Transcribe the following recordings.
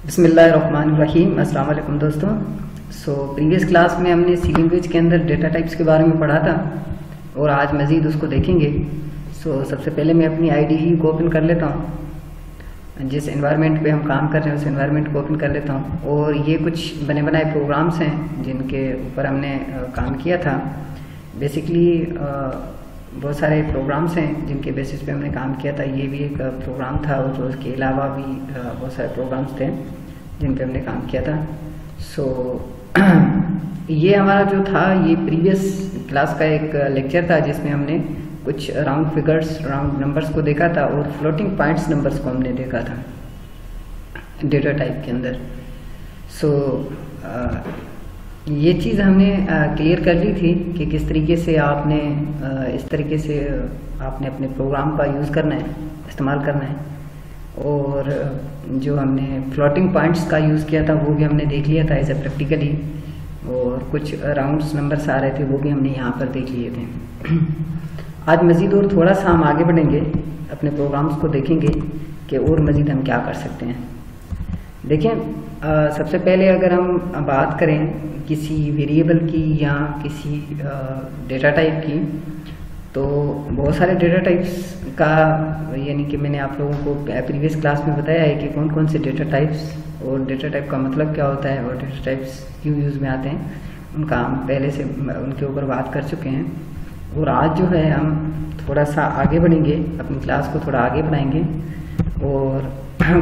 बिस्मिल्लाहिर्रहमानिर्रहीम। अस्सलाम वालेकुम दोस्तों। प्रीवियस क्लास में हमने सी लैंग्वेज के अंदर डेटा टाइप्स के बारे में पढ़ा था और आज मज़ीद उसको देखेंगे। सबसे पहले मैं अपनी IDE को ओपन कर लेता हूँ। जिस एनवायरनमेंट पे हम काम कर रहे हैं उस एनवायरनमेंट को ओपन कर लेता हूँ और ये कुछ बने बनाए प्रोग्राम्स हैं जिनके ऊपर हमने काम किया था। बेसिकली बहुत सारे प्रोग्राम्स हैं जिनके बेसिस पे हमने काम किया था। ये भी एक प्रोग्राम था और उसके अलावा भी बहुत सारे प्रोग्राम्स थे जिन पे हमने काम किया था। ये हमारा जो था ये प्रीवियस क्लास का एक लेक्चर था जिसमें हमने कुछ राउंड फिगर्स, राउंड नंबर्स को देखा था और फ्लोटिंग पॉइंट्स नंबर्स को हमने देखा था डेटा टाइप के अंदर। ये चीज़ हमने क्लियर कर ली थी कि किस तरीके से आपने इस तरीके से आपने अपने प्रोग्राम का यूज़ करना है, इस्तेमाल करना है। और जो हमने फ्लोटिंग पॉइंट्स का यूज़ किया था वो भी हमने देख लिया था ऐसे प्रैक्टिकली, और कुछ राउंड्स नंबर्स आ रहे थे वो भी हमने यहाँ पर देख लिए थे। आज मज़ीद और थोड़ा सा हम आगे बढ़ेंगे, अपने प्रोग्राम्स को देखेंगे कि और मज़ीद हम क्या कर सकते हैं। देखें, सबसे पहले अगर हम बात करें किसी वेरिएबल की या किसी डेटा टाइप की, तो बहुत सारे डेटा टाइप्स का, यानी कि मैंने आप लोगों को प्रीवियस क्लास में बताया है कि कौन कौन से डेटा टाइप्स और डेटा टाइप का मतलब क्या होता है और डेटा टाइप्स क्यों यूज़ में आते हैं, उनका हम पहले से उनके ऊपर बात कर चुके हैं। और आज जो है हम थोड़ा सा आगे बढ़ेंगे, अपनी क्लास को थोड़ा आगे बढ़ाएंगे और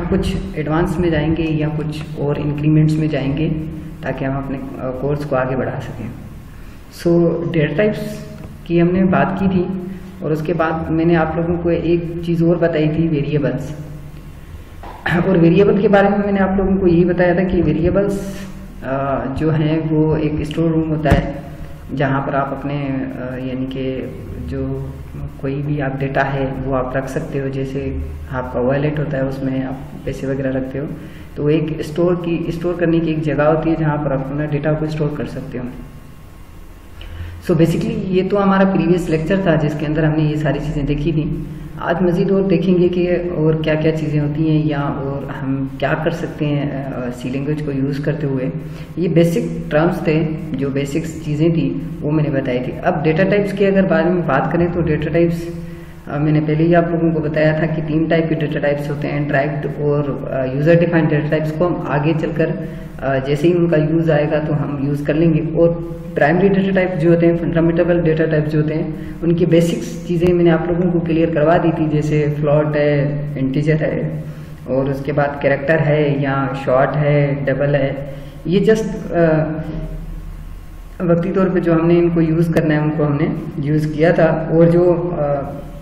कुछ एडवांस में जाएंगे या कुछ और इंक्रीमेंट्स में जाएंगे ताकि हम अपने कोर्स को आगे बढ़ा सकें। डेटा टाइप्स की हमने बात की थी और उसके बाद मैंने आप लोगों को एक चीज़ और बताई थी, वेरिएबल्स। और वेरिएबल के बारे में मैंने आप लोगों को यही बताया था कि वेरिएबल्स जो हैं वो एक स्टोर रूम होता है जहाँ पर आप अपने यानी कि जो कोई भी आप डेटा है वो आप रख सकते हो। जैसे आपका वॉलेट होता है उसमें आप पैसे वगैरह रखते हो, तो एक स्टोर करने की एक जगह होती है जहाँ पर आप अपना डेटा को स्टोर कर सकते हो। बेसिकली ये तो हमारा प्रीवियस लेक्चर था जिसके अंदर हमने ये सारी चीज़ें देखी थी। आज मज़ीद और देखेंगे कि और क्या क्या चीज़ें होती हैं या और हम क्या कर सकते हैं सी लैंग्वेज को यूज़ करते हुए। ये बेसिक टर्म्स थे, जो बेसिक चीज़ें थी वो मैंने बताई थी। अब डेटा टाइप्स के अगर बारे में बात करें तो डेटा टाइप्स मैंने पहले ही आप लोगों को बताया था कि 3 टाइप के डेटा टाइप्स होते हैं, डायरेक्ट और यूज़र डिफाइंड डेटा टाइप्स को हम आगे चलकर जैसे ही उनका यूज़ आएगा तो हम यूज़ कर लेंगे। और प्राइमरी डेटा टाइप जो होते हैं, फंडामेंटल डेटा टाइप जो होते हैं, उनकी बेसिक्स चीज़ें मैंने आप लोगों को क्लियर करवा दी थी। जैसे फ्लोट है, इंटीजर है और उसके बाद कैरेक्टर है या शॉर्ट है, डबल है। ये जस्ट वक्ती तौर पे जो हमने इनको यूज़ करना है उनको हमने यूज़ किया था। और जो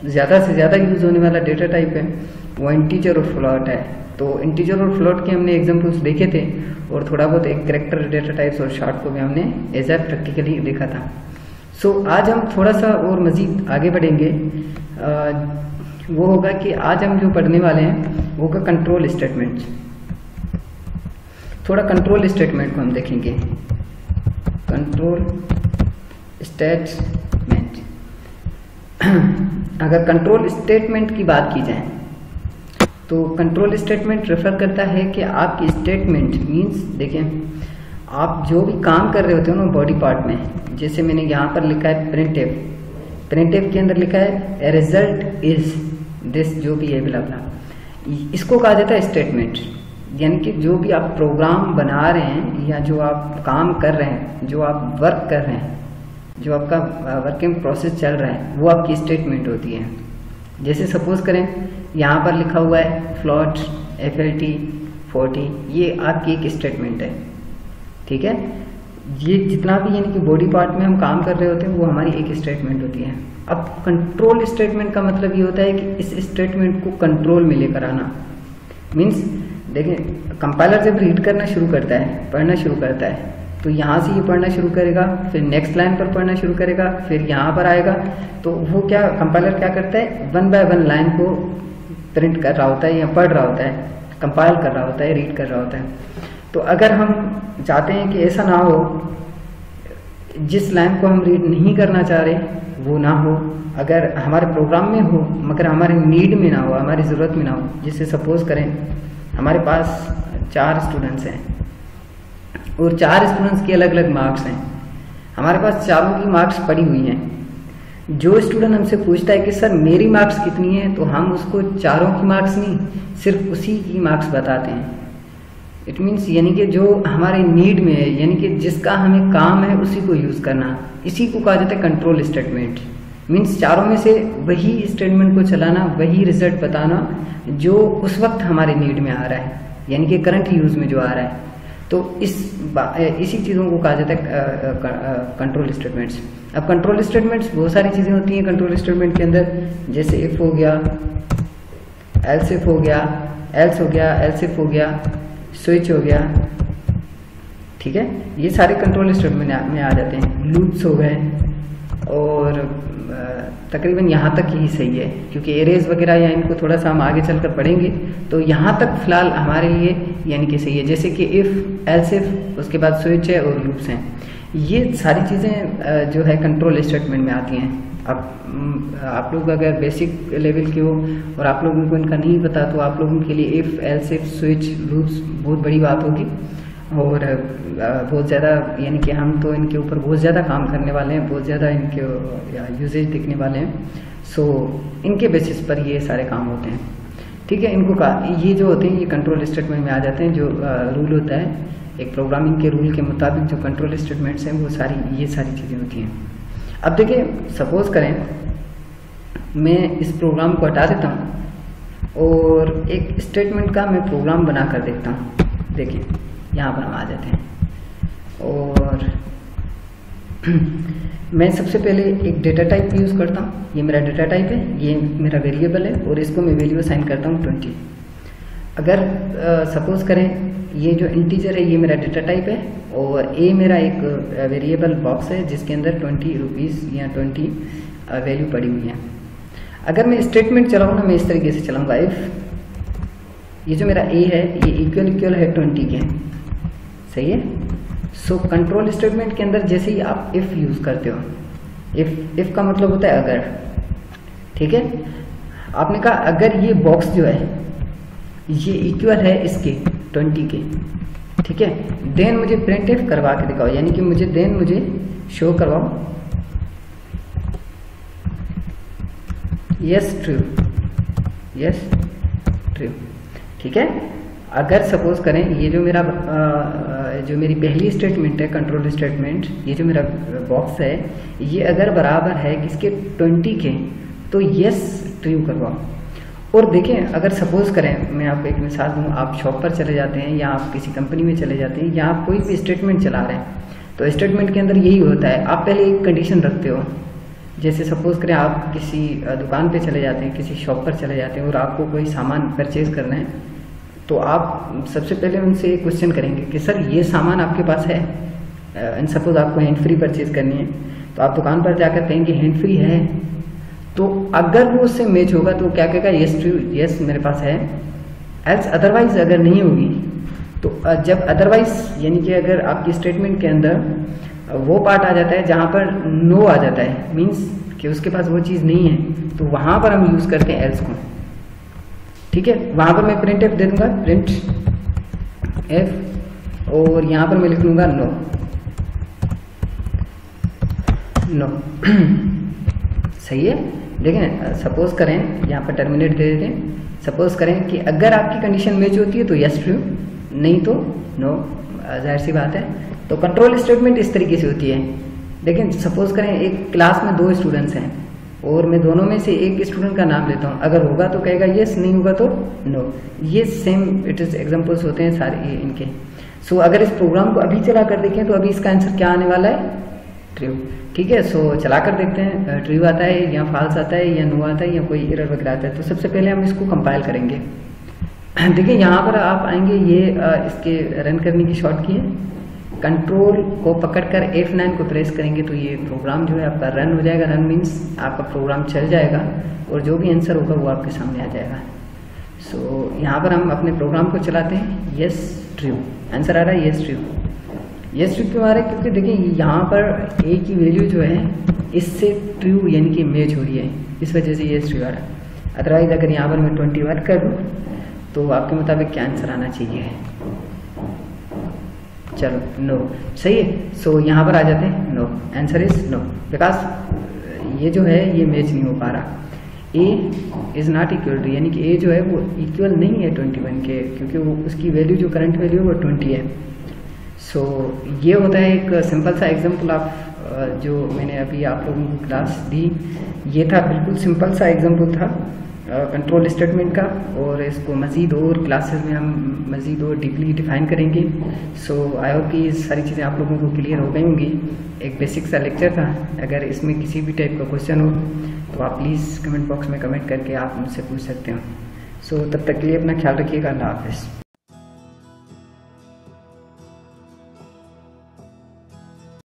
ज़्यादा से ज़्यादा यूज़ होने वाला डेटा टाइप है वो इंटीजर और फ्लोट है। तो इंटीजर और फ्लोट के हमने एग्जांपल्स देखे थे और थोड़ा बहुत एक कैरेक्टर डेटा टाइप्स और शॉर्ट को भी हमने एज ए प्रैक्टिकली देखा था। आज हम थोड़ा सा और मज़ीद आगे बढ़ेंगे। वो होगा कि आज हम जो पढ़ने वाले हैं वो होगा कंट्रोल स्टेटमेंट्स। थोड़ा कंट्रोल स्टेटमेंट को हम देखेंगे। कंट्रोल स्टेटमेंट, अगर कंट्रोल स्टेटमेंट की बात की जाए तो कंट्रोल स्टेटमेंट रेफर करता है कि आपकी स्टेटमेंट मींस, देखें, आप जो भी काम कर रहे होते हो ना बॉडी पार्ट में, जैसे मैंने यहाँ पर लिखा है प्रिंटफ के अंदर लिखा है ए रिजल्ट इज दिस, जो भी है बिला बिला, इसको कहा जाता है स्टेटमेंट। यानी कि जो भी आप प्रोग्राम बना रहे हैं या जो आप काम कर रहे हैं, जो आप वर्क कर रहे हैं, जो आपका वर्किंग प्रोसेस चल रहा है, वो आपकी स्टेटमेंट होती है। जैसे सपोज करें यहाँ पर लिखा हुआ है फ्लोट FLT 40, ये आपकी एक स्टेटमेंट है, ठीक है। ये जितना भी यानी कि बॉडी पार्ट में हम काम कर रहे होते हैं वो हमारी एक स्टेटमेंट होती है। अब कंट्रोल स्टेटमेंट का मतलब ये होता है कि इस स्टेटमेंट को कंट्रोल में लेकर आना। मीन्स देखें, कंपाइलर जब रीड करना शुरू करता है, पढ़ना शुरू करता है, तो यहाँ से ये पढ़ना शुरू करेगा, फिर नेक्स्ट लाइन पर पढ़ना शुरू करेगा, फिर यहाँ पर आएगा। तो वो क्या, कंपाइलर क्या करता है, 1 बाय 1 लाइन को प्रिंट कर रहा होता है या पढ़ रहा होता है, कंपाइल कर रहा होता है, रीड कर रहा होता है। तो अगर हम चाहते हैं कि ऐसा ना हो, जिस लाइन को हम रीड नहीं करना चाह रहे वो ना हो, अगर हमारे प्रोग्राम में हो मगर हमारे नीड में ना हो, हमारी ज़रूरत में ना हो। जैसे सपोज करें हमारे पास 4 स्टूडेंट्स हैं और 4 स्टूडेंट्स के अलग अलग मार्क्स हैं। हमारे पास चारों की मार्क्स पड़ी हुई हैं। जो स्टूडेंट हमसे पूछता है कि सर मेरी मार्क्स कितनी है, तो हम उसको चारों की मार्क्स नहीं, सिर्फ उसी की मार्क्स बताते हैं। इट मीन्स यानी कि जो हमारे नीड में है, यानी कि जिसका हमें काम है उसी को यूज़ करना, इसी को कहा जाता है कंट्रोल स्टेटमेंट। मीन्स चारों में से वही स्टेटमेंट को चलाना, वही रिजल्ट बताना जो उस वक्त हमारे नीड में आ रहा है, यानी कि करंट यूज़ में जो आ रहा है। तो इसी चीज़ों को कहा जाता है कंट्रोल स्टेटमेंट्स। अब कंट्रोल स्टेटमेंट्स बहुत सारी चीज़ें होती हैं कंट्रोल स्टेटमेंट के अंदर, जैसे इफ हो गया, एल्स इफ हो गया, एल्स हो गया, एल्स इफ हो गया, स्विच हो गया, ठीक है। ये सारे कंट्रोल स्टेटमेंट में आ जाते हैं। लूप्स हो गए, और तकरीबन यहाँ तक ही सही है, क्योंकि एरेज वगैरह या इनको थोड़ा सा हम आगे चलकर पढ़ेंगे, तो यहाँ तक फिलहाल हमारे लिए यानी कि सही है। जैसे कि इफ़, एल्स इफ, उसके बाद स्विच है और लूप्स हैं। ये सारी चीज़ें जो है कंट्रोल स्टेटमेंट में आती हैं। अब आप लोग अगर बेसिक लेवल के हो और आप लोगों को इनका नहीं पता, तो आप लोगों के लिए if, else if, switch, loops बहुत बड़ी बात होगी, और बहुत ज़्यादा यानी कि हम तो इनके ऊपर बहुत ज़्यादा काम करने वाले हैं, बहुत ज़्यादा इनके यूजेज देखने वाले हैं। सो इनके बेसिस पर ये सारे काम होते हैं, ठीक है। इनको ये जो होते हैं ये कंट्रोल स्टेटमेंट में आ जाते हैं। जो रूल होता है एक प्रोग्रामिंग के रूल के मुताबिक, जो कंट्रोल स्टेटमेंट्स हैं वो ये सारी चीज़ें होती हैं। अब देखिए, सपोज करें मैं इस प्रोग्राम को हटा देता हूँ और एक स्टेटमेंट का मैं प्रोग्राम बना कर देखता हूँ। देखिए यहाँ पर हम आ जाते हैं, और मैं सबसे पहले एक डेटा टाइप यूज़ करता हूँ। ये मेरा डेटा टाइप है, ये मेरा वेरिएबल है, और इसको मैं वैल्यू असाइन करता हूँ 20। अगर सपोज करें ये जो इंटीजर है ये मेरा डेटा टाइप है, और ए मेरा एक वेरिएबल बॉक्स है जिसके अंदर 20 रुपीज़ या 20 वैल्यू पड़ी हुई है। अगर मैं स्टेटमेंट चलाऊँ ना, मैं इस तरीके से चलाऊँगा, इफ़ ये जो मेरा ए है ये इक्वल है 20 के, सही है। सो कंट्रोल स्टेटमेंट के अंदर जैसे ही आप इफ़ यूज़ करते हो, इफ़ का मतलब होता है अगर, ठीक है। आपने कहा अगर ये बॉक्स जो है ये इक्वल है इसके 20 के, ठीक है, देन मुझे प्रिंट इफ करवा के दिखाओ, यानी कि मुझे शो करवाओ यस ट्रू, यस ट्रू, ठीक है। अगर सपोज करें ये जो मेरा जो मेरी पहली स्टेटमेंट है कंट्रोल स्टेटमेंट, ये जो मेरा बॉक्स है ये अगर बराबर है किसके 20 के, तो यस ट्रू करवाओ। और देखें अगर सपोज करें, मैं आपको एक मिसाल दूँ, आप शॉप पर चले जाते हैं या आप किसी कंपनी में चले जाते हैं या आप कोई भी स्टेटमेंट चला रहे हैं, तो स्टेटमेंट के अंदर यही होता है, आप पहले एक कंडीशन रखते हो। जैसे सपोज करें आप किसी दुकान पे चले जाते हैं, किसी शॉप पर चले जाते हैं और आपको कोई सामान परचेज करना है, तो आप सबसे पहले उनसे क्वेश्चन करेंगे कि सर ये सामान आपके पास है, एंड सपोज आपको हैंड फ्री परचेज करनी है, तो आप दुकान पर जाकर कहेंगे हैंड फ्री है, तो अगर वो उससे मैच होगा तो क्या कहेगा यस ट्रू, यस मेरे पास है। एल्स अदरवाइज अगर नहीं होगी, तो जब अदरवाइज यानी कि अगर आपकी स्टेटमेंट के अंदर वो पार्ट आ जाता है जहाँ पर नो आ जाता है, मीन्स कि उसके पास वो चीज़ नहीं है, तो वहाँ पर हम यूज़ करते हैं एल्स को, ठीक है। वहाँ पर मैं प्रिंट एफ दे दूंगा, प्रिंट एफ, और यहाँ पर मैं लिख लूँगा नो, नो सही है। देखें सपोज करें यहाँ पर टर्मिनेट दे देते हैं। सपोज करें कि अगर आपकी कंडीशन मैच होती है तो यस ट्रू, नहीं तो नो, जाहिर सी बात है। तो कंट्रोल स्टेटमेंट इस तरीके से होती है। लेकिन सपोज करें एक क्लास में 2 स्टूडेंट्स हैं और मैं दोनों में से एक स्टूडेंट का नाम लेता हूँ, अगर होगा तो कहेगा यस, नहीं होगा तो नो। ये सेम इट इज एग्जांपल्स होते हैं सारे इनके। सो अगर इस प्रोग्राम को अभी चला कर देखें तो अभी इसका आंसर क्या आने वाला है, ट्रू, ठीक है। सो चला कर देखते हैं ट्रू आता है या फॉल्स आता है या नो आता है या कोई एरर वगैरह आता है। तो सबसे पहले हम इसको कंपाइल करेंगे। देखिए यहाँ पर आप आएंगे, ये इसके रन करने की शॉर्ट की है, कंट्रोल को पकड़कर F9 को प्रेस करेंगे तो ये प्रोग्राम जो है आपका रन हो जाएगा। रन मीन्स आपका प्रोग्राम चल जाएगा और जो भी आंसर होगा वो आपके सामने आ जाएगा। सो यहाँ पर हम अपने प्रोग्राम को चलाते हैं, यस ट्रू, आंसर आ रहा है यस ट्रू। यस ट्रू क्यों आ रहा है, क्योंकि देखिए यहाँ पर ए की वैल्यू जो है इससे ट्रू यानी कि मैच हो रही है, इस वजह से यस ट्रू आ रहा है। अदरवाइज अगर यहाँ पर मैं 21 कर दूँ तो आपके मुताबिक क्या आंसर आना चाहिए? चलो नो, सही है। सो यहाँ पर आ जाते हैं, no, answer is no, because ये जो है ये मैच नहीं हो पा रहा। A is not equal to, यानी कि ए जो है वो इक्वल नहीं है 21 के, क्योंकि वो उसकी वैल्यू जो करंट वैल्यू है वो 20 है। सो ये होता है एक सिंपल सा एग्जांपल ऑफ जो मैंने अभी आप लोगों को क्लास दी, ये था बिल्कुल सिंपल सा एग्जांपल था कंट्रोल स्टेटमेंट का, और इसको मज़ीद और क्लासेस में हम मज़ीद और डीपली डिफाइन करेंगे। सो आई होप कि ये सारी चीज़ें आप लोगों को क्लियर हो गई होंगी। एक बेसिक सा लेक्चर था, अगर इसमें किसी भी टाइप का क्वेश्चन हो तो आप प्लीज़ कमेंट बॉक्स में कमेंट करके आप मुझसे पूछ सकते हो। सो तब तक के लिए अपना ख्याल रखिएगा, अल्लाह हाफ़िज़।